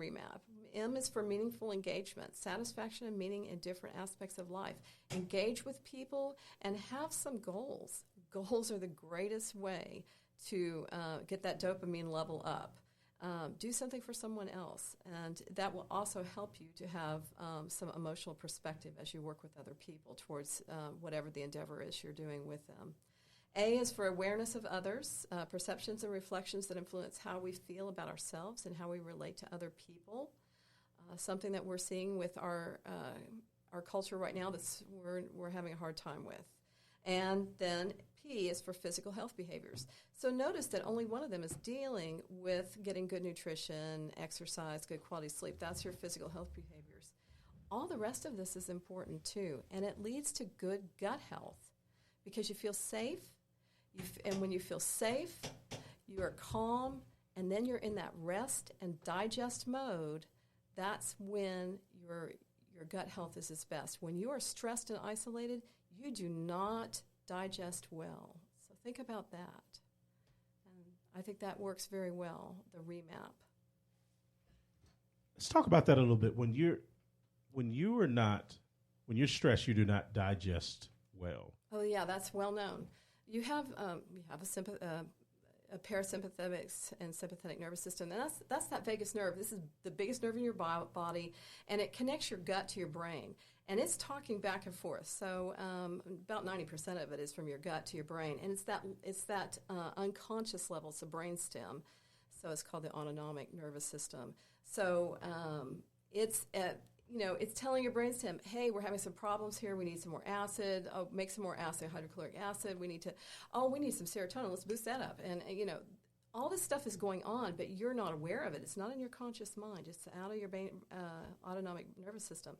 remap. M is for meaningful engagement, satisfaction and meaning in different aspects of life. Engage with people and have some goals. Goals are the greatest way to get that dopamine level up. Do something for someone else, and that will also help you to have some emotional perspective as you work with other people towards whatever the endeavor is you're doing with them. A is for awareness of others, perceptions and reflections that influence how we feel about ourselves and how we relate to other people. Something that we're seeing with our culture right now that we're having a hard time with. And then P is for physical health behaviors. So notice that only one of them is dealing with getting good nutrition, exercise, good quality sleep. That's your physical health behaviors. All the rest of this is important too, and it leads to good gut health because you feel safe, and when you feel safe, you are calm, and then you're in that rest and digest mode. That's when your gut health is its best. When you are stressed and isolated, you do not digest well. So think about that. And I think that works very well, the remap. Let's talk about that a little bit. When you're stressed, you do not digest well. Oh yeah, that's well known. You have a parasympathetic and sympathetic nervous system, and that's that vagus nerve. This is the biggest nerve in your body, and it connects your gut to your brain, and it's talking back and forth. So about 90% of it is from your gut to your brain, and it's that unconscious level. It's the brainstem, so it's called the autonomic nervous system. So it's telling your brainstem, hey, we're having some problems here. We need some more acid. Oh, make some more acid, hydrochloric acid. We need some serotonin. Let's boost that up. And, all this stuff is going on, but you're not aware of it. It's not in your conscious mind. It's out of your autonomic nervous system.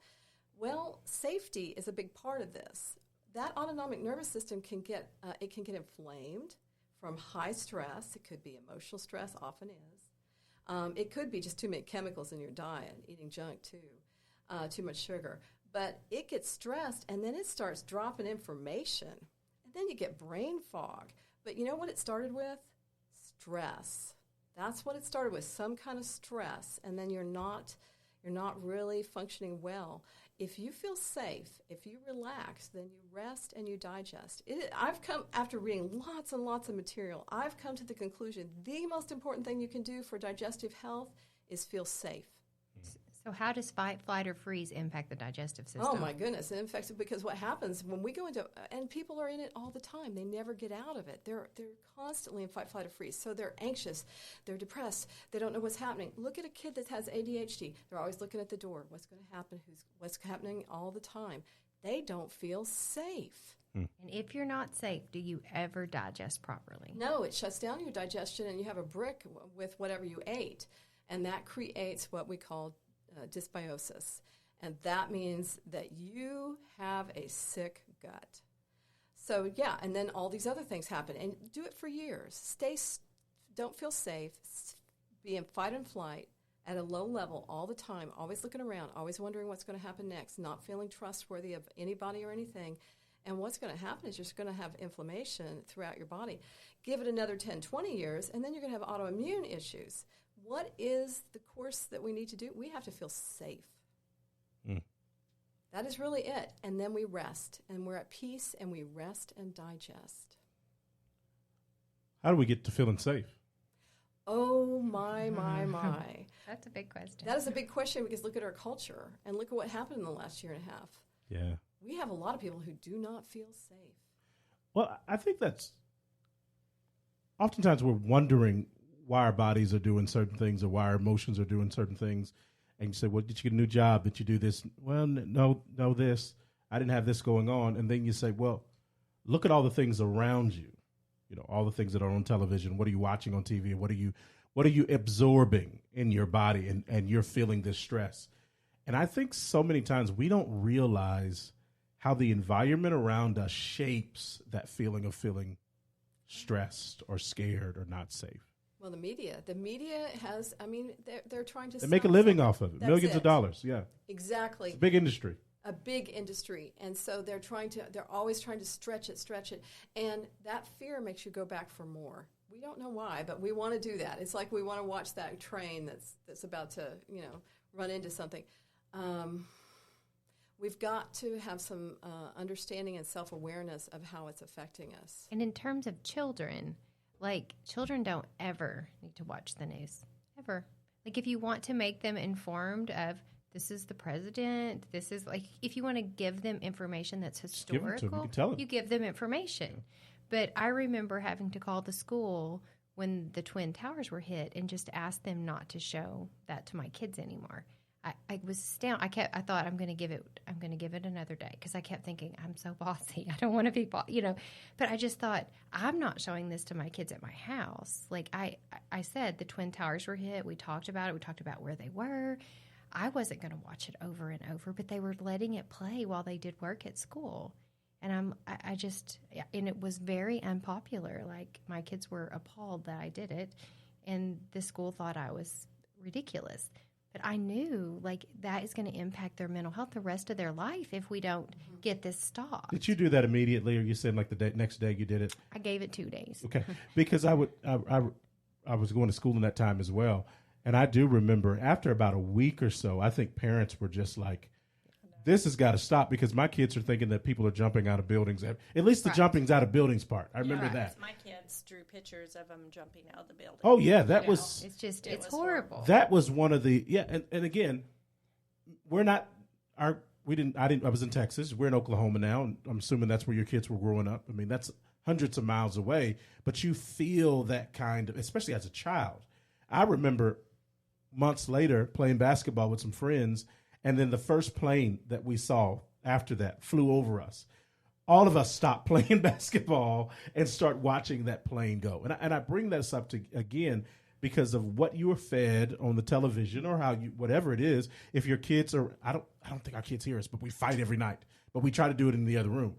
Well, safety is a big part of this. That autonomic nervous system can get inflamed from high stress. It could be emotional stress, often is. It could be just too many chemicals in your diet, eating junk too. Too much sugar. But it gets stressed, and then it starts dropping information. And then you get brain fog. But you know what it started with? Stress. That's what it started with, some kind of stress. And then you're not really functioning well. If you feel safe, if you relax, then you rest and you digest. I've come, after reading lots and lots of material, I've come to the conclusion the most important thing you can do for digestive health is feel safe. So how does fight, flight, or freeze impact the digestive system? Oh, my goodness. It affects it because what happens when we go into – and people are in it all the time. They never get out of it. They're constantly in fight, flight, or freeze. So they're anxious. They're depressed. They don't know what's happening. Look at a kid that has ADHD. They're always looking at the door. What's going to happen? What's happening all the time? They don't feel safe. And if you're not safe, do you ever digest properly? No, it shuts down your digestion, and you have a brick with whatever you ate. And that creates what we call dysbiosis, and that means that you have a sick gut. So yeah, and then all these other things happen, and do it for years. Don't feel safe, be in fight and flight at a low level all the time, always looking around, always wondering what's going to happen next, not feeling trustworthy of anybody or anything. And what's going to happen is you're just going to have inflammation throughout your body. Give it another 10, 20 years, and then you're going to have autoimmune issues. What is the course that we need to do? We have to feel safe. That is really it. And then we rest, and we're at peace, and we rest and digest. How do we get to feeling safe? Oh, my. That's a big question. That is a big question because look at our culture, and look at what happened in the last year and a half. Yeah. We have a lot of people who do not feel safe. Well, I think that's oftentimes we're wondering why our bodies are doing certain things or why our emotions are doing certain things. And you say, well, did you get a new job? Did you do this? Well, no, this. I didn't have this going on. And then you say, well, look at all the things around you. You know, all the things that are on television. What are you watching on TV? What are you absorbing in your body? And you're feeling this stress. And I think so many times we don't realize how the environment around us shapes that feeling of feeling stressed or scared or not safe. Well, the media has, they're trying to They make a living off of it, millions of dollars, yeah. Exactly. It's a big industry. A big industry. And so they're always trying to stretch it. And that fear makes you go back for more. We We don't know why, but we want to do that. It's like we want to watch that train that's about to, run into something. We've got to have some understanding and self-awareness of how it's affecting us. And in terms of children, children don't ever need to watch the news, ever. If you want to make them informed of this is the president, this is if you want to give them information that's historical, you give them information. Yeah. But I remember having to call the school when the Twin Towers were hit and just ask them not to show that to my kids anymore. I was astounded. I thought I'm going to give it another day because I kept thinking I'm so bossy. I don't want to be But I just thought I'm not showing this to my kids at my house. I said the Twin Towers were hit. We talked about it. We talked about where they were. I wasn't going to watch it over and over, but they were letting it play while they did work at school. And and it was very unpopular. My kids were appalled that I did it, and the school thought I was ridiculous. But I knew that is going to impact their mental health the rest of their life if we don't get this stopped. Did you do that immediately, or you said next day you did it? I gave it 2 days. Okay, because I was going to school in that time as well, and I do remember after about a week or so, I think parents were just like, this has got to stop because my kids are thinking that people are jumping out of buildings. At least the jumping's out of buildings part. I remember that. My kids drew pictures of them jumping out of the building. Oh, yeah. That was... It's horrible. That was one of the... Yeah, and again, we're not... I was in Texas. We're in Oklahoma now, and I'm assuming that's where your kids were growing up. I mean, that's hundreds of miles away, but you feel that kind of... Especially as a child. I remember months later playing basketball with some friends, and then the first plane that we saw after that flew over us. All of us stopped playing basketball and start watching that plane go. And I bring this up again because of what you were fed on the television or whatever it is. If your kids are, I don't think our kids hear us, but we fight every night. But we try to do it in the other room.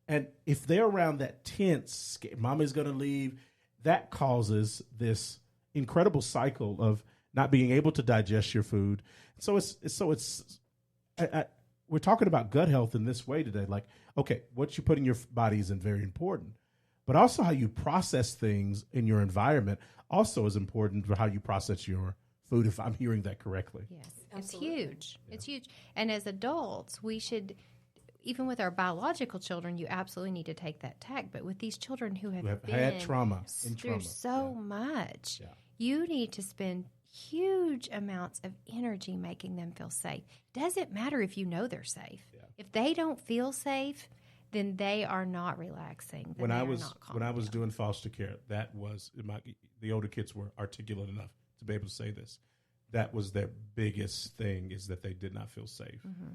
And if they're around that tense, mommy's going to leave, that causes this incredible cycle of not being able to digest your food. So we're talking about gut health in this way today. Okay, what you put in your body is very important, but also how you process things in your environment also is important for how you process your food, if I'm hearing that correctly. Yes, absolutely. It's huge. Yeah. It's huge. And as adults, we should, even with our biological children, you absolutely need to take that tack. But with these children who have had trauma, through so much, you need to spend huge amounts of energy making them feel safe. Doesn't matter if you know they're safe. Yeah. If they don't feel safe, then they are not relaxing. When I was doing foster care, that was the older kids were articulate enough to be able to say this. That was their biggest thing, is that they did not feel safe. Mm-hmm.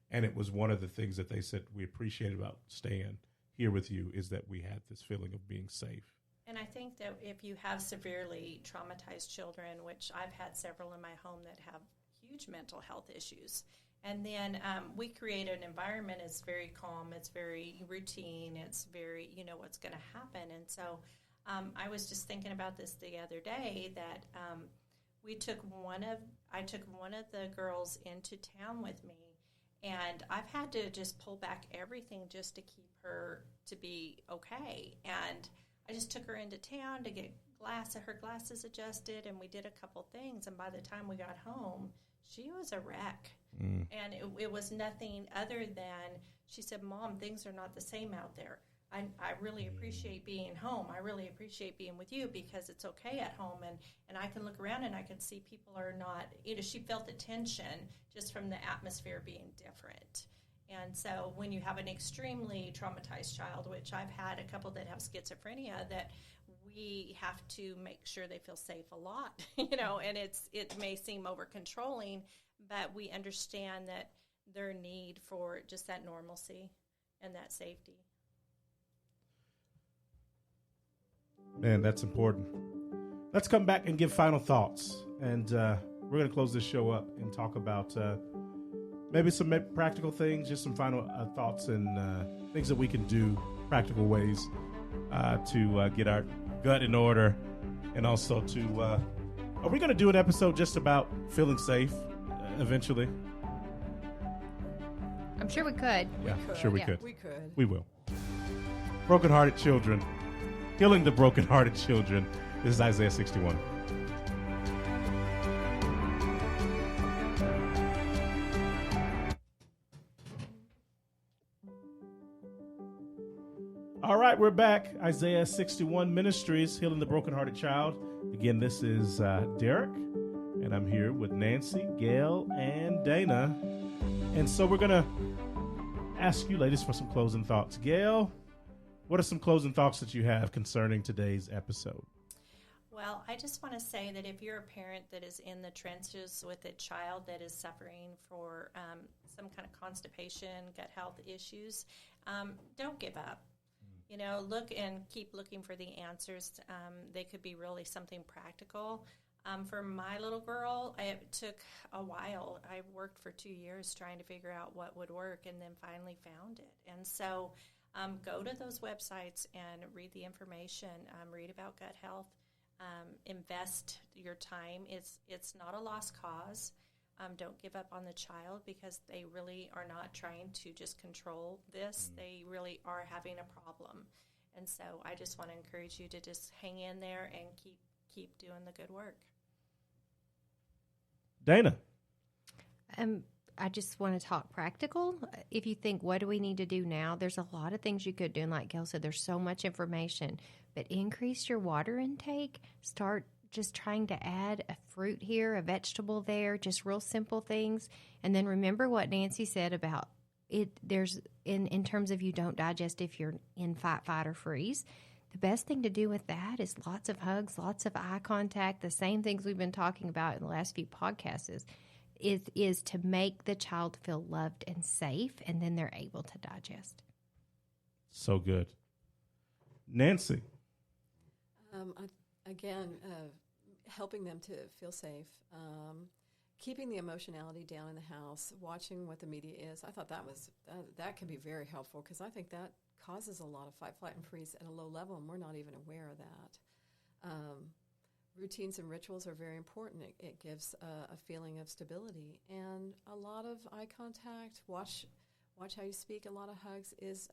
And it was one of the things that they said we appreciated about staying here with you is that we had this feeling of being safe. And I think that if you have severely traumatized children, which I've had several in my home that have huge mental health issues, and then we create an environment that's very calm, it's very routine, it's very, what's going to happen. And so I was just thinking about this the other day that I took one of the girls into town with me, and I've had to just pull back everything just to keep her to be okay. And I just took her into town to get her glasses adjusted, and we did a couple things. And by the time we got home, she was a wreck. Mm. And it was nothing other than, she said, Mom, things are not the same out there. I really appreciate being home. I really appreciate being with you because it's okay at home. And I can look around and I can see people are not, she felt the tension just from the atmosphere being different. And so when you have an extremely traumatized child, which I've had a couple that have schizophrenia, that we have to make sure they feel safe a lot, and it may seem over controlling, but we understand that their need for just that normalcy and that safety. Man, that's important. Let's come back and give final thoughts. And we're going to close this show up and talk about maybe some practical things, just some final thoughts and things that we can do, practical ways to get our gut in order. And also are we going to do an episode just about feeling safe eventually? I'm sure we could. Yeah, sure we could. We could. We will. Brokenhearted children. healing the brokenhearted children. This is Isaiah 61. All right, we're back. Isaiah 61 Ministries, healing the brokenhearted child. Again, this is Derrick, and I'm here with Nancy, Gail, and Dana. And so we're going to ask you ladies for some closing thoughts. Gail, what are some closing thoughts that you have concerning today's episode? Well, I just want to say that if you're a parent that is in the trenches with a child that is suffering for some kind of constipation, gut health issues, don't give up. You know, look and keep looking for the answers. They could be really something practical. For my little girl, it took a while. I worked for 2 years trying to figure out what would work and then finally found it. And so go to those websites and read the information, read about gut health, invest your time. It's not a lost cause. Don't give up on the child because they really are not trying to just control this. They really are having a problem. And so I just want to encourage you to just hang in there and keep doing the good work. Dana. I just want to talk practical. If you think, what do we need to do now? There's a lot of things you could do. And like Gail said, there's so much information. But increase your water intake. Start just trying to add a fruit here, a vegetable there, just real simple things. And then remember what Nancy said about it. There's in terms of you don't digest if you're in fight, flight, or freeze. The best thing to do with that is lots of hugs, lots of eye contact, the same things we've been talking about in the last few podcasts is to make the child feel loved and safe, and then they're able to digest. So good. Nancy. Helping them to feel safe, keeping the emotionality down in the house, watching what the media is. I thought that can be very helpful because I think that causes a lot of fight, flight, and freeze at a low level, and we're not even aware of that. Routines and rituals are very important. It gives a feeling of stability, and a lot of eye contact. Watch how you speak. A lot of hugs is.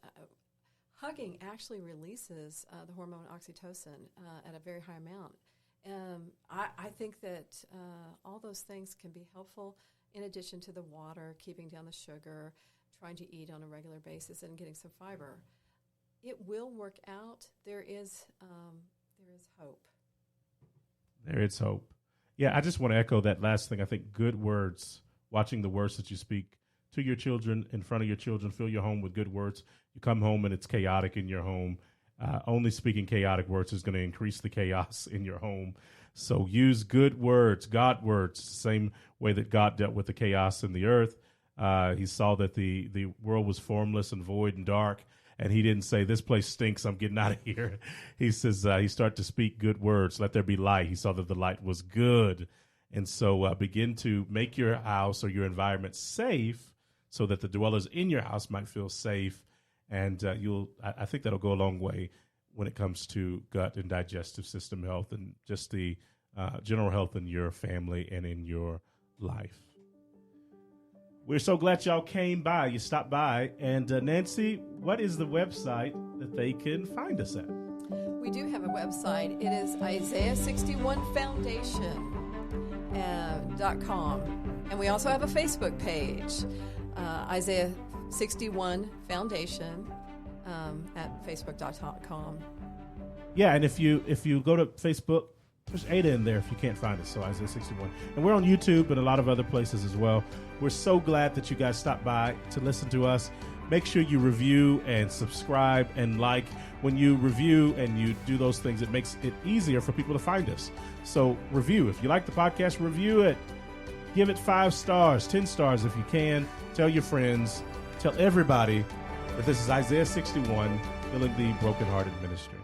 Hugging actually releases the hormone oxytocin at a very high amount. I think that all those things can be helpful in addition to the water, keeping down the sugar, trying to eat on a regular basis, and getting some fiber. It will work out. There is hope. There is hope. Yeah, I just want to echo that last thing. I think good words, watching the words that you speak to your children, in front of your children, fill your home with good words. You come home and it's chaotic in your home. Only speaking chaotic words is going to increase the chaos in your home. So use good words, God words, same way that God dealt with the chaos in the earth. He saw that the world was formless and void and dark, and he didn't say, this place stinks, I'm getting out of here. He says, he started to speak good words. Let there be light. He saw that the light was good. And so begin to make your house or your environment safe so that the dwellers in your house might feel safe. And I think that'll go a long way when it comes to gut and digestive system health and just the general health in your family and in your life. We're so glad y'all came by. You stopped by. And Nancy, what is the website that they can find us at? We do have a website. It is Isaiah61Foundation.com. And we also have a Facebook page, Isaiah 61 Foundation at facebook.com. Yeah, and if you go to Facebook, there's Ada in there if you can't find it, so Isaiah 61. And we're on YouTube and a lot of other places as well. We're so glad that you guys stopped by to listen to us. Make sure you review and subscribe and like. When you review and you do those things, it makes it easier for people to find us. So review. If you like the podcast, review it. Give it 5 stars, 10 stars if you can. Tell your friends. Tell everybody that this is Isaiah 61, Healing the Brokenhearted Ministry.